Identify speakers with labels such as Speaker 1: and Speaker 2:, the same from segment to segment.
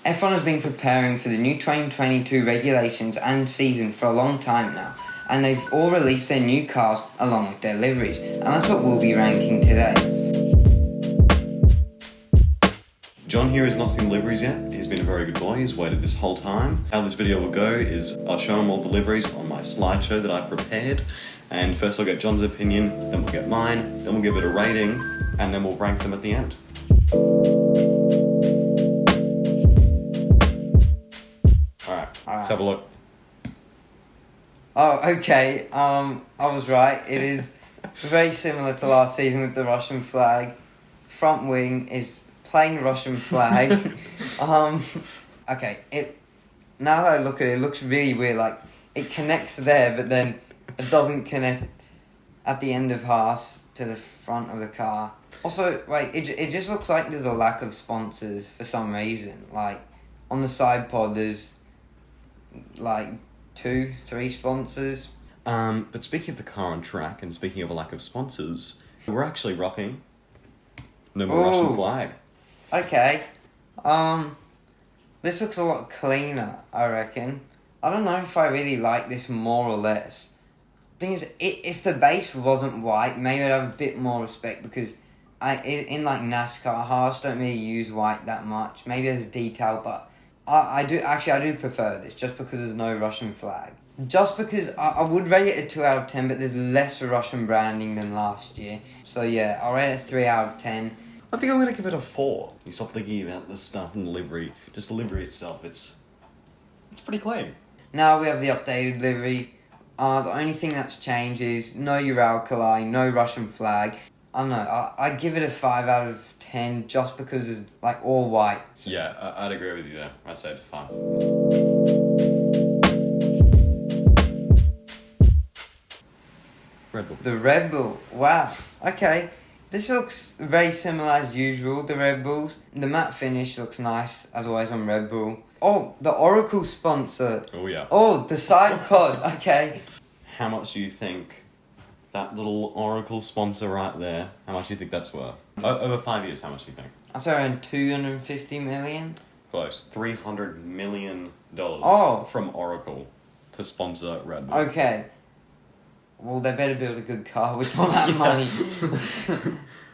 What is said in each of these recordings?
Speaker 1: F1 has been preparing for the new 2022 regulations and season for a long time now, and they've all released their new cars along with their liveries, and that's what we'll be ranking today.
Speaker 2: John here has not seen liveries yet. He's been a very good boy, he's waited this whole time. How this video will go is I'll show him all the liveries on my slideshow that I've prepared, and first I'll get John's opinion, then we'll get mine, then we'll give it a rating, and then we'll rank them at the end. Alright, let's have a look.
Speaker 1: Oh, okay, I was right. It is very similar to last season with the Russian flag. Front wing is plain Russian flag. Okay, now that I look at it, it looks really weird. Like, it connects there, but then it doesn't connect at the end of Haas to the front of the car. Also, like, it just looks like there's a lack of sponsors for some reason. Like, on the side pod, there's like 2-3 sponsors.
Speaker 2: But speaking of the car on track, and speaking of a lack of sponsors, we're actually rocking no more Russian flag.
Speaker 1: Okay. This looks a lot cleaner, I reckon. I don't know if I really like this more or less. Thing is, if the base wasn't white, maybe I'd have a bit more respect, because in like NASCAR, Haas don't really use white that much. Maybe there's a detail, but I do prefer this, just because there's no Russian flag. Just because I would rate it a 2 out of 10, but there's less Russian branding than last year. So yeah, I'll rate it a 3 out of 10.
Speaker 2: I think I'm going to give it a 4. You stop thinking about the stuff in the livery. Just the livery itself, it's pretty clean.
Speaker 1: Now we have the updated livery. The only thing that's changed is no Uralkali, no Russian flag. I don't know, I'd give it a 5 out of 10 just because it's like all white.
Speaker 2: Yeah, I'd agree with you there. I'd say it's a 5. Red Bull.
Speaker 1: The Red Bull, wow, okay. This looks very similar as usual, the Red Bulls. The matte finish looks nice, as always on Red Bull. Oh, the Oracle sponsor.
Speaker 2: Oh, yeah.
Speaker 1: Oh, the side pod, okay.
Speaker 2: How much do you think that little Oracle sponsor right there, how much do you think that's worth? Over 5 years, how much do you think?
Speaker 1: I'd say around 250 million.
Speaker 2: Close. $300 million from Oracle to sponsor Red Bull.
Speaker 1: Okay. Well, they better build a good car with all that money.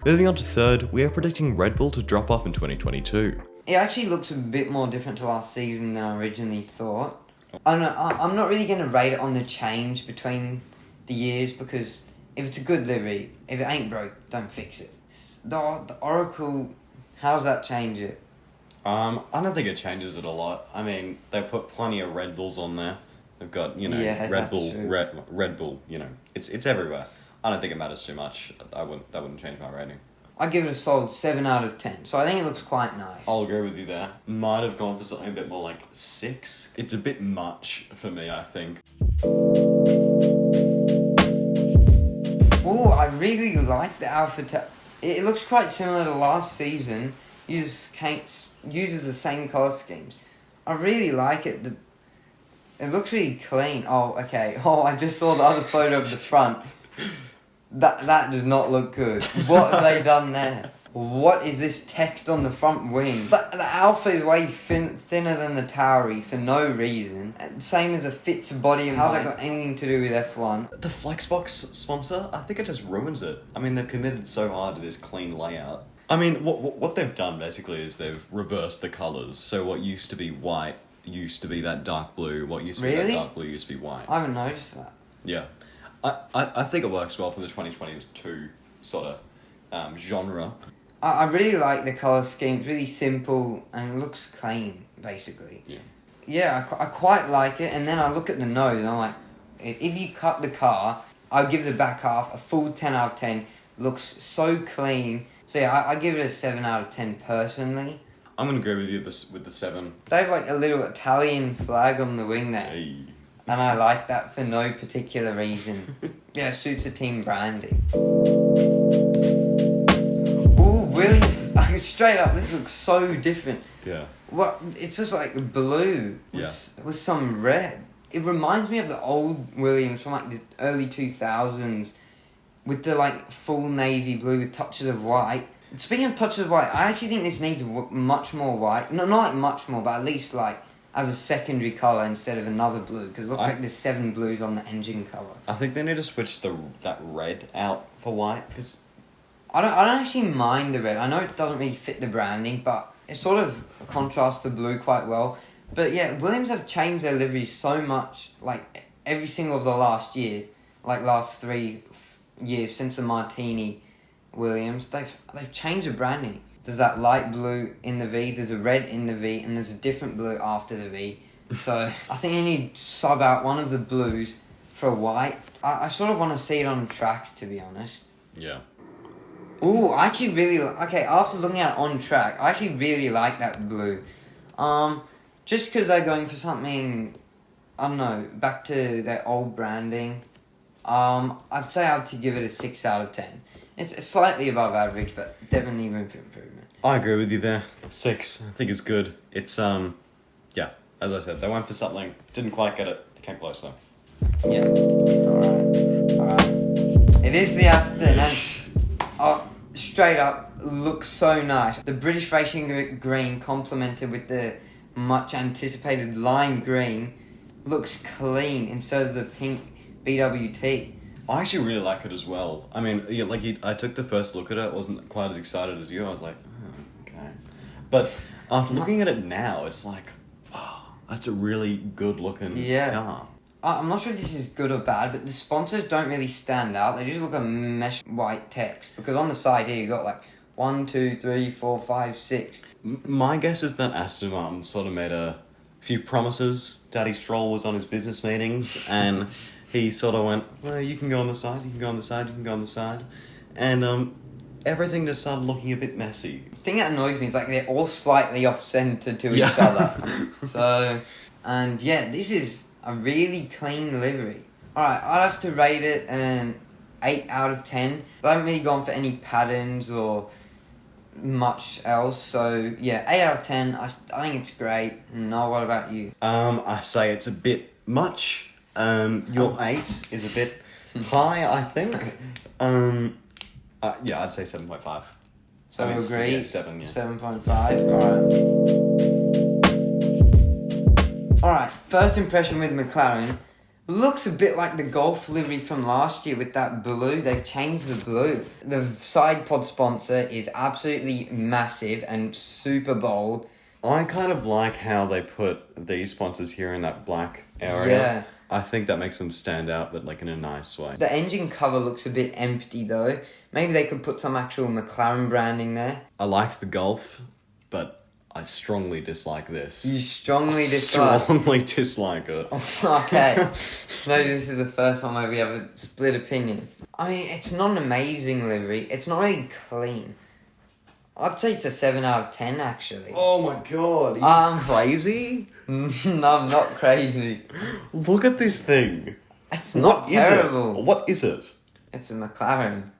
Speaker 2: Moving on to third, we are predicting Red Bull to drop off in 2022.
Speaker 1: It actually looks a bit more different to last season than I originally thought. I don't know, I'm not really going to rate it on the change between the years, because if it's a good livery, if it ain't broke, don't fix it. The Oracle, how does that change it?
Speaker 2: I don't think it changes it a lot. I mean, they put plenty of Red Bulls on there. They've got, Red Bull, Red Bull, it's everywhere. I don't think it matters too much. That wouldn't change my rating.
Speaker 1: I'd give it a solid 7 out of 10. So I think it looks quite nice.
Speaker 2: I'll agree with you there. Might have gone for something a bit more like 6. It's a bit much for me, I think.
Speaker 1: Oh, I really like the Alpha Tauri. It looks quite similar to last season. Uses the same colour schemes. I really like it. It looks really clean. Oh, okay. Oh, I just saw the other photo of the front. That does not look good. What have they done there? What is this text on the front wing? The Alpha is way thinner than the Tauri for no reason. Same as a Fitz body. How's that got anything to do with F1?
Speaker 2: The Flexbox sponsor, I think it just ruins it. I mean, they've committed so hard to this clean layout. I mean, what they've done basically is they've reversed the colours. So what used to be white used to be that dark blue. What used to be that dark blue used to be white.
Speaker 1: I haven't noticed that.
Speaker 2: Yeah. I think it works well for the 2022 sort of genre.
Speaker 1: I really like the colour scheme. It's really simple and it looks clean, basically.
Speaker 2: Yeah.
Speaker 1: Yeah, I quite like it. And then I look at the nose and I'm like, if you cut the car, I'll give the back half a full 10 out of 10. Looks so clean. So yeah, I give it a 7 out of 10 personally.
Speaker 2: I'm going to agree with you with the 7.
Speaker 1: They have like a little Italian flag on the wing there.
Speaker 2: Hey.
Speaker 1: And I like that for no particular reason. Yeah, it suits the team branding. Ooh, Williams. Straight up, this looks so different.
Speaker 2: Yeah.
Speaker 1: What? It's just like blue with some red. It reminds me of the old Williams from like the early 2000s with the like full navy blue with touches of white. Speaking of touches of white, I actually think this needs much more white. No, not like much more, but at least like as a secondary colour instead of another blue, because it looks like there's 7 blues on the engine cover.
Speaker 2: I think they need to switch that red out for white, because
Speaker 1: I don't actually mind the red. I know it doesn't really fit the branding, but it sort of contrasts the blue quite well. But yeah, Williams have changed their livery so much, like every single of the last year, like last 3 years since the Martini Williams, they've changed the branding. There's that light blue in the V, there's a red in the V, and there's a different blue after the V. So I think you need to sub out one of the blues for a white. I sort of want to see it on track, to be honest.
Speaker 2: Yeah.
Speaker 1: Ooh, I actually really... Okay, after looking at it on track, I actually really like that blue. Just because they're going for something, I don't know, back to their old branding. I'd say I have to give it a 6 out of 10. It's slightly above average, but definitely room for improvement.
Speaker 2: I agree with you there. 6, I think it's good. It's, yeah, as I said, they went for something, didn't quite get it, they came close though.
Speaker 1: Yeah. Alright. It is the Aston, and straight up, looks so nice. The British Racing Green complemented with the much anticipated lime green looks clean instead of the pink BWT.
Speaker 2: I actually really like it as well. I mean, yeah, I took the first look at it, wasn't quite as excited as you. I was like, oh, okay. But after looking at it now, it's like, wow, that's a really good looking car.
Speaker 1: I'm not sure if this is good or bad, but the sponsors don't really stand out. They just look like mesh white text. Because on the side here, you got like 1, 2, 3, 4, 5, 6.
Speaker 2: My guess is that Aston Martin sort of made a few promises. Daddy Stroll was on his business meetings, and he sort of went, well, you can go on the side, you can go on the side, you can go on the side. And everything just started looking a bit messy.
Speaker 1: The thing that annoys me is like they're all slightly off-centre to each other. So, and yeah, this is a really clean livery. Alright, I'd have to rate it an 8 out of 10. I haven't really gone for any patterns or much else, so yeah, 8 out of 10. I think it's great. No, what about you?
Speaker 2: I say it's a bit much. Your 8 is a bit high, I think. Yeah, I'd say 7.5.
Speaker 1: So we agree?
Speaker 2: Yeah, 7, yeah.
Speaker 1: 7.5, Alright, first impression with McLaren. Looks a bit like the Golf livery from last year with that blue. They've changed the blue. The side pod sponsor is absolutely massive and super bold.
Speaker 2: I kind of like how they put these sponsors here in that black area.
Speaker 1: Yeah.
Speaker 2: I think that makes them stand out, but like in a nice way.
Speaker 1: The engine cover looks a bit empty though. Maybe they could put some actual McLaren branding there.
Speaker 2: I liked the Golf, but I strongly dislike this.
Speaker 1: You strongly dislike?
Speaker 2: Strongly dislike it.
Speaker 1: Okay. Maybe this is the first one where we have a split opinion. I mean, it's not an amazing livery. It's not really clean. I'd say it's a 7 out of 10, actually.
Speaker 2: Oh my god, are you crazy?
Speaker 1: No, I'm not crazy.
Speaker 2: Look at this thing.
Speaker 1: It's not terrible.
Speaker 2: What is it?
Speaker 1: It's a McLaren.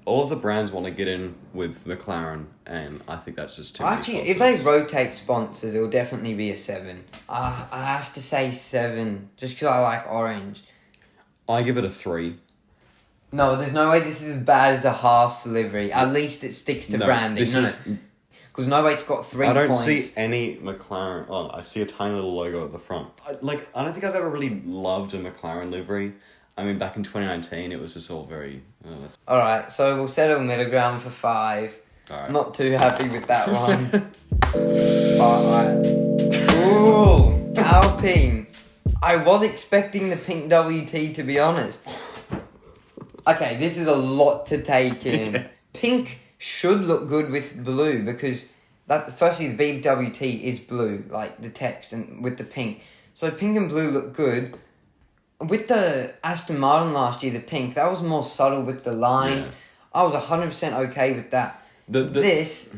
Speaker 2: All of the brands want to get in with McLaren, and I think that's just too many
Speaker 1: Actually, if they rotate sponsors, it'll definitely be a 7. I have to say 7, just because I like orange.
Speaker 2: I give it a 3.
Speaker 1: No, there's no way this is as bad as a Haas livery. At least it sticks to branding. Because no way it's got 3 points.
Speaker 2: I don't see any McLaren. Oh, I see a tiny little logo at the front. I don't think I've ever really loved a McLaren livery. I mean, back in 2019, it was just all very...
Speaker 1: Alright, so we'll settle middle ground for 5.
Speaker 2: All right.
Speaker 1: Not too happy with that one. Ooh, Alpine. I was expecting the pink WT, to be honest. Okay, this is a lot to take in. Pink should look good with blue because firstly the BWT is blue, like the text, and with the pink. So pink and blue look good. With the Aston Martin last year, the pink, that was more subtle with the lines. Yeah. I was 100% okay with that. The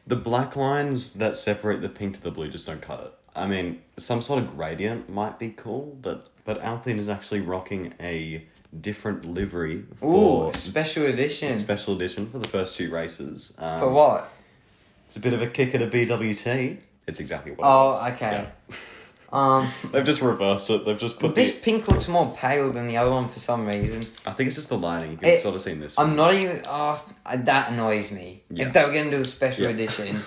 Speaker 2: black lines that separate the pink to the blue just don't cut it. I mean, some sort of gradient might be cool, but Alpine is actually rocking a different livery for...
Speaker 1: special edition.
Speaker 2: Special edition for the first 2 races.
Speaker 1: For what?
Speaker 2: It's a bit of a kick at a BWT. It's exactly what it is.
Speaker 1: Oh, okay.
Speaker 2: Yeah. They've just reversed it. They've just put
Speaker 1: this pink looks more pale than the other one for some reason.
Speaker 2: I think it's just the lighting. You can sort of see this.
Speaker 1: I'm not even... that annoys me.
Speaker 2: Yeah.
Speaker 1: If they were going to do a special edition,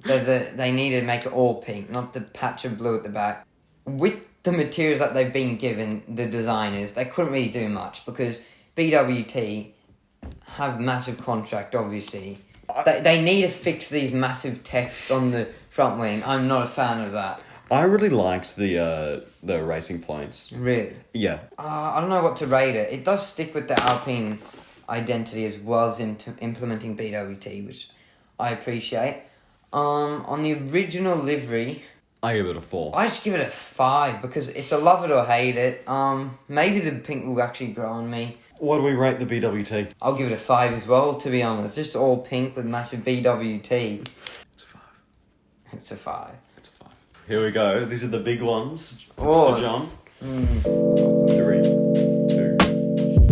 Speaker 1: they need to make it all pink, not the patch of blue at the back. With the materials that they've been given, the designers, they couldn't really do much because BWT have massive contract, obviously. They need to fix these massive text on the front wing. I'm not a fan of that.
Speaker 2: I really liked the racing points.
Speaker 1: Really?
Speaker 2: Yeah.
Speaker 1: I don't know what to rate it. It does stick with the Alpine identity as well as implementing BWT, which I appreciate. On the original livery,
Speaker 2: I give it a 4.
Speaker 1: I just give it a 5 because it's a love it or hate it. Maybe the pink will actually grow on me.
Speaker 2: What do we rate the BWT?
Speaker 1: I'll give it a 5 as well, to be honest. Just all pink with massive BWT.
Speaker 2: It's a 5.
Speaker 1: It's a 5.
Speaker 2: It's a 5. Here we go. These are the big ones,
Speaker 1: Oh.
Speaker 2: Mr. John. 3, 2,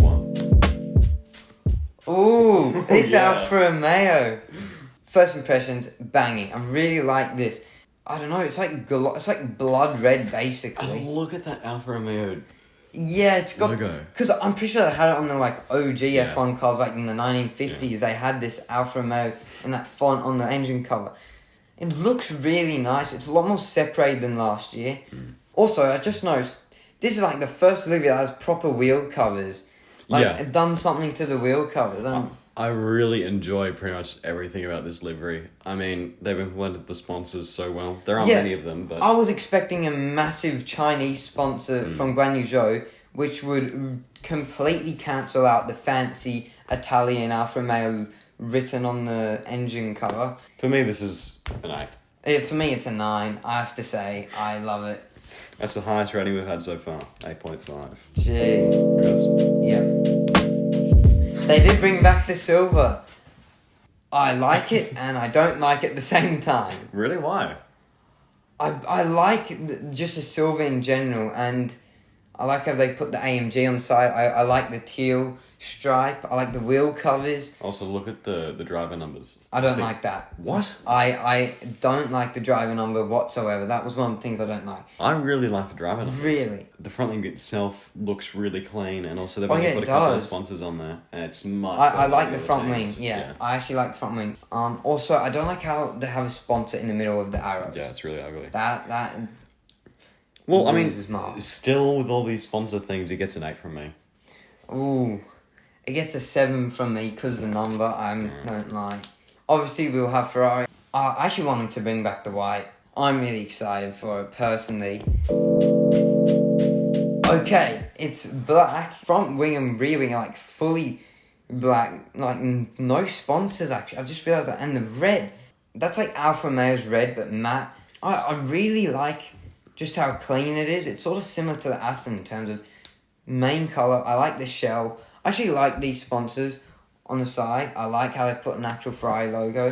Speaker 2: 1.
Speaker 1: Ooh, it's
Speaker 2: Yeah.
Speaker 1: Alfa Romeo. First impressions, banging. I really like this. I don't know, it's like blood red, basically.
Speaker 2: And look at that Alfa Romeo.
Speaker 1: Yeah, it's got...
Speaker 2: Logo.
Speaker 1: Because I'm pretty sure they had it on the, OG F1 cars back in the 1950s.
Speaker 2: Yeah.
Speaker 1: They had this Alfa Romeo and that font on the engine cover. It looks really nice. It's a lot more separated than last year. Also, I just noticed, this is, the first livery that has proper wheel covers. Done something to the wheel covers.
Speaker 2: I really enjoy pretty much everything about this livery. I mean, they've implemented the sponsors so well. There aren't many of them, but...
Speaker 1: I was expecting a massive Chinese sponsor from Guan Yu, which would completely cancel out the fancy Italian Alfa Romeo written on the engine cover.
Speaker 2: For me, this is an 8.
Speaker 1: For me, it's a 9. I have to say, I love it.
Speaker 2: That's the highest rating we've had so far. 8.5.
Speaker 1: Gee.
Speaker 2: Yes.
Speaker 1: Yeah. They did bring back the silver. I like it and I don't like it at the same time.
Speaker 2: Really? Why?
Speaker 1: I like just the silver in general, and I like how they put the AMG on the side. I like the teal stripe. I like the wheel covers.
Speaker 2: Also, look at the driver numbers.
Speaker 1: I don't like that.
Speaker 2: What?
Speaker 1: I don't like the driver number whatsoever. That was one of the things I don't like.
Speaker 2: I really like the driver numbers.
Speaker 1: Really?
Speaker 2: The front wing itself looks really clean, and also they've
Speaker 1: Oh,
Speaker 2: only
Speaker 1: yeah,
Speaker 2: put
Speaker 1: it
Speaker 2: a couple of
Speaker 1: does.
Speaker 2: sponsors on there, and it's much
Speaker 1: I
Speaker 2: better
Speaker 1: like
Speaker 2: than
Speaker 1: the
Speaker 2: other
Speaker 1: front wing,
Speaker 2: teams.
Speaker 1: yeah. I actually like the front wing. Also, I don't like how they have a sponsor in the middle of the arrows.
Speaker 2: Yeah, it's really ugly.
Speaker 1: That
Speaker 2: Well, I mean,
Speaker 1: loses marks.
Speaker 2: still with all these sponsor things, it gets an 8 from me.
Speaker 1: Ooh. It gets a 7 from me because of the number. I don't lie. Obviously, we'll have Ferrari. I actually want them to bring back the white. I'm really excited for it, personally. Okay, it's black. Front wing and rear wing are fully black. No sponsors, actually. I just realised that. And the red. That's Alfa Romeo's red, but matte. I really like just how clean it is. It's sort of similar to the Aston in terms of main colour. I like the shell. I actually like these sponsors on the side. I like how they put an actual Ferrari logo.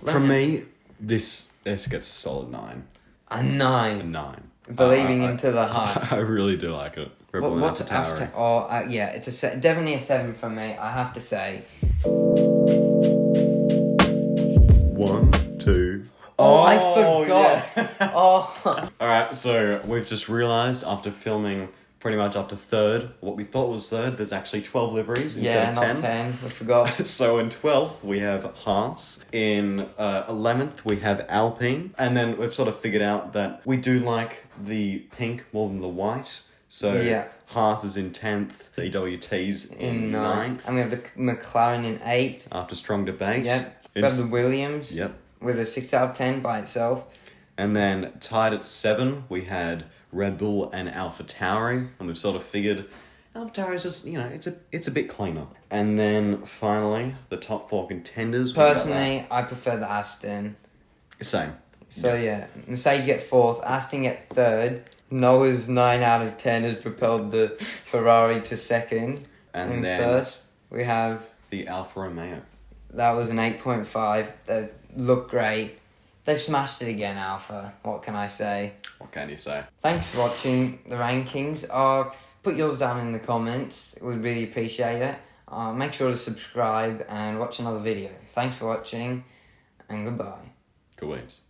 Speaker 2: From me, this gets a solid 9.
Speaker 1: A 9.
Speaker 2: A 9.
Speaker 1: Believing into the hype.
Speaker 2: I really do like it.
Speaker 1: What's after? Oh, yeah, it's definitely a 7 from me. I have to say.
Speaker 2: 1, 2.
Speaker 1: Oh, I forgot.
Speaker 2: Yeah.
Speaker 1: Oh.
Speaker 2: Alright, so we've just realised after filming pretty much up to third, what we thought was third, there's actually 12 liveries instead of 10.
Speaker 1: Not 10. I forgot.
Speaker 2: So in 12th, we have Haas. In 11th, we have Alpine. And then we've sort of figured out that we do like the pink more than the white. So
Speaker 1: Yeah.
Speaker 2: Haas is in 10th, EWT's in 9th.
Speaker 1: And we have the McLaren in 8th.
Speaker 2: After strong debate.
Speaker 1: Yep. We have the Williams.
Speaker 2: Yep.
Speaker 1: With a 6 out of 10 by itself.
Speaker 2: And then tied at 7, we had Red Bull and Alpha Tauri, and we've sort of figured Alpha Tauri is just, it's a bit cleaner. And then finally, the top 4 contenders.
Speaker 1: Personally, I prefer the Aston.
Speaker 2: Same.
Speaker 1: So yeah, Mercedes get 4th, Aston get 3rd. Noah's 9 out of 10 has propelled the Ferrari to 2nd.
Speaker 2: And then
Speaker 1: first, we have
Speaker 2: the Alfa Romeo.
Speaker 1: That was an 8.5. They look great. They've smashed it again, Alpha. What can I say?
Speaker 2: What can you say?
Speaker 1: Thanks for watching the rankings. Put yours down in the comments. We'd really appreciate it. Make sure to subscribe and watch another video. Thanks for watching, and goodbye.
Speaker 2: Good wins.